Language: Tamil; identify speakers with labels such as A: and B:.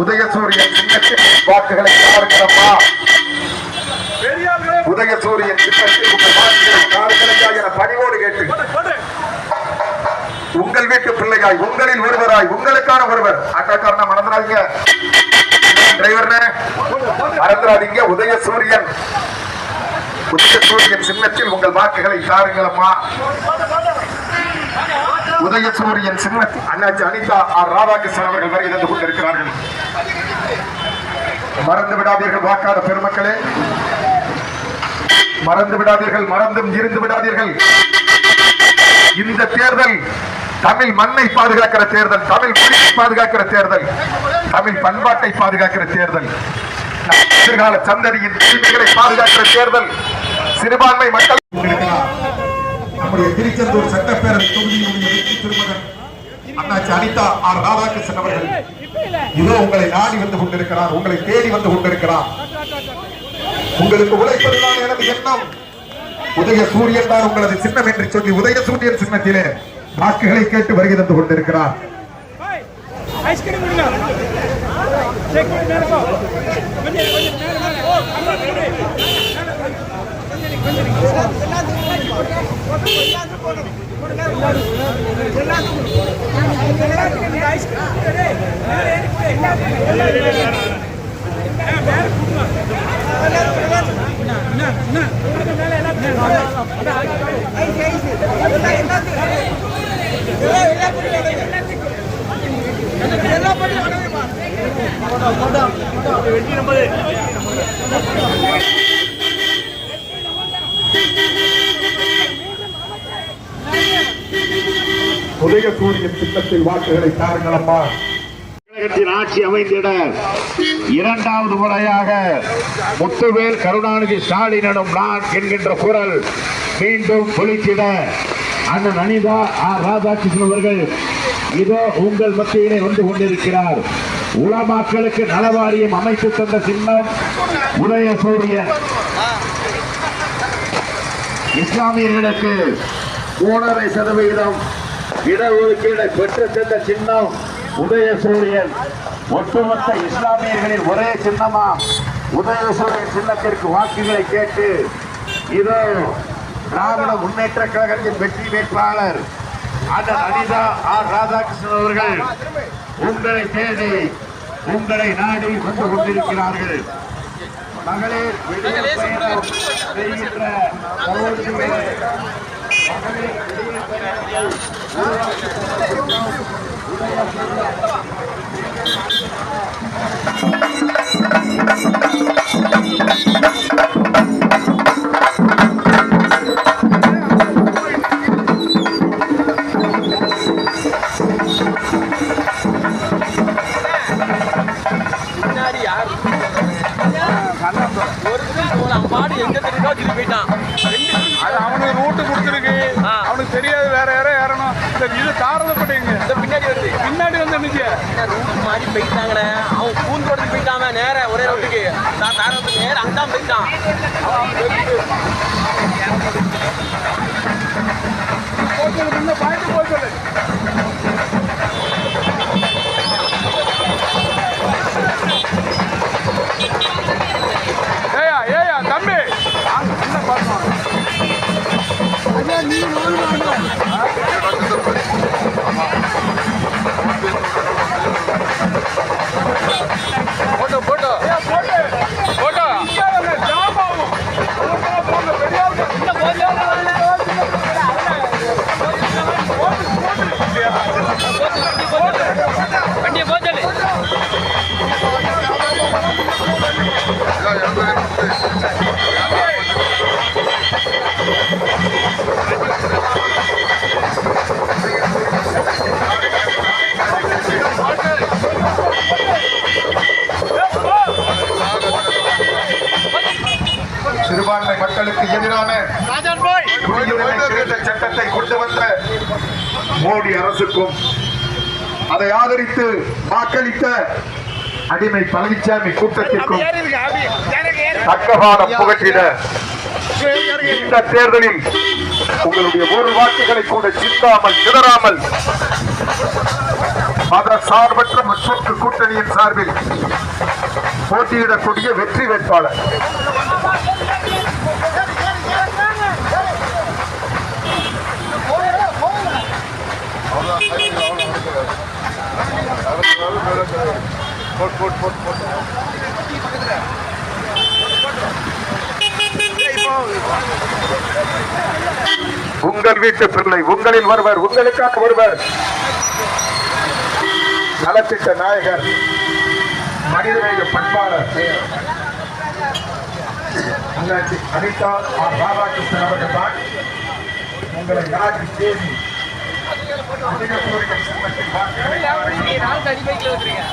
A: உதயசூரியன் சின்னத்தில் வாக்குகளை தாருங்களம்மா. உதயசூரியன் சின்னத்தில் உங்கள் வாக்குகளை தாருங்களையா என பணிவோடு கேட்டு, உங்கள் வீட்டு பிள்ளையாய் உங்களில் ஒருவராய் உங்களுக்கான ஒருவர் ஆட்டோக்காரனா மறந்துடாதீங்க, டிரைவர்னே மறந்துடாதீங்க. உதயசூரியன் சின்னத்தில் உங்கள் வாக்குகளை தாருங்களம்மா. உதயசூரியன் சின்னத்தில் அண்ணாச்சி அனிதா ஆர் ராதாகிருஷ்ணன் அவர்கள் வரை இருந்து கொண்டிருக்கிறார்கள். மறந்து விடாதீர்கள் வாக்காளர் பெருமக்களே, மறந்து விடாதீர்கள், மறந்தும் இருந்து விடாதீர்கள். இந்த தேர்தல் தமிழ் மண்ணை பாதுகாக்கிற தேர்தல், தமிழ் மொழியை பாதுகாக்கிற தேர்தல், தமிழ் பண்பாட்டை பாதுகாக்கிற தேர்தல், எதிர்கால சந்ததியின் உரிமைகளை பாதுகாக்கிற தேர்தல். சிறுபான்மை மக்கள் நம்முடைய திருச்செந்தூர் சட்டப்பேரவை தொகுதியினுடைய திருமகன் அண்ணாச்சி அனிதா ஆர் ராதாகிருஷ்ணன் அவர்கள் இதோ உங்களை நாடி வந்து கொண்டிருக்கிறார், உங்களை தேடி வந்து கொண்டிருக்கிறார். உங்களுக்கு உழைப்பதுதான் எனது எண்ணம். உதயசூரியன் தான் உங்களது சின்னம் என்று சொல்லி உதயசூரியன் சின்னத்திலே வாக்குகளை கேட்டு வருகை தந்து கொண்டிருக்கிறார். உதயசூரியன் திட்டத்தில் வாக்குகளை தாருங்களம்மா. ஆட்சி அமைந்திட இரண்டாவது முறையாக முத்துவேல் கருணாநிதி ஸ்டாலின் எனும் நான் என்கின்ற குரல் மீண்டும் பொலித்திட அண்ணன் அனிதா ஆர் ராதாகிருஷ்ணன் அவர்கள் இதோ உங்கள் மத்தியிலே வந்து கொண்டிருக்கிறார். உலமாக்களுக்கு நலவாரியம் அமைத்து தந்த சின்னம் உதயசூரியன். இஸ்லாமியர்களுக்கு 3.5% இடஒதுக்கீடு பெற்று தந்த சின்னம் உதயசூரியன். ஒட்டுமொத்த இஸ்லாமியர்களின் ஒரே சின்னமா உதயசூரியன் சின்னத்திற்கு வாக்குகளை கேட்டு இதோ திராவிட முன்னேற்ற கழகத்தின் வெற்றி வேட்பாளர் அண்ணன் அனிதா ஆர் ராதாகிருஷ்ணன் அவர்கள் உங்களை தேடி உங்களை நாடி வந்து கொண்டிருக்கிறார்கள். மகளிர் செய்கின்ற
B: அவனுக்கு ரூட்டு கொடுத்துருக்கு, அவனுக்கு தெரியாது வேற யாரோ ஏறணும். இது தாரதப்பட்டீங்க பின்னாடி வருது, பின்னாடி வந்து நினைச்சு ரூட் மாதிரி போயிட்டாங்கண்ணே. அவன் பூந்தோட்டத்துக்கு போயிட்டான், நேர ஒரே ரோட்டுக்கு தாரதத்துக்கு நேரம் அங்கதான் போயிட்டான். பாயிண்ட் போய் சொல்லு. ஏயா தம்பி என்ன பார்க்கணும் நீ photo photo photo photo job ஆகும்.
C: வண்டியை போச்சலு
A: சிறுபான்மை மக்களுக்கு எதிரான குடியுரிமை திருத்த சட்டத்தை கொண்டு வந்த மோடி அரசுக்கும் அதை ஆதரித்து வாக்களித்த அடிமை பழனிசாமி கூட்டத்திற்கும் தக்கபாடம் புகட்டிட இந்த தேர்தலில் உங்களுடைய ஒரு வாக்குகளை கூட சிந்தாமல் சிதறாமல் மத சார்பற்ற முற்போக்கு கூட்டணியின் சார்பில் போட்டியிடக்கூடிய வெற்றி வேட்பாளர் உங்கள் வீட்டு பிள்ளை, உங்களில் ஒருவர், உங்களுக்கான ஒருவர், நலத்திட்ட நாயகர், மனிதநேய பண்பாளர் அண்ணாச்சி அனிதா ஆர் ராதாகிருஷ்ணன் அவர்கள் தான் உங்களை ராஜி தேதி
C: நாலு அடி பைக்ல வச்சிருக்கேன்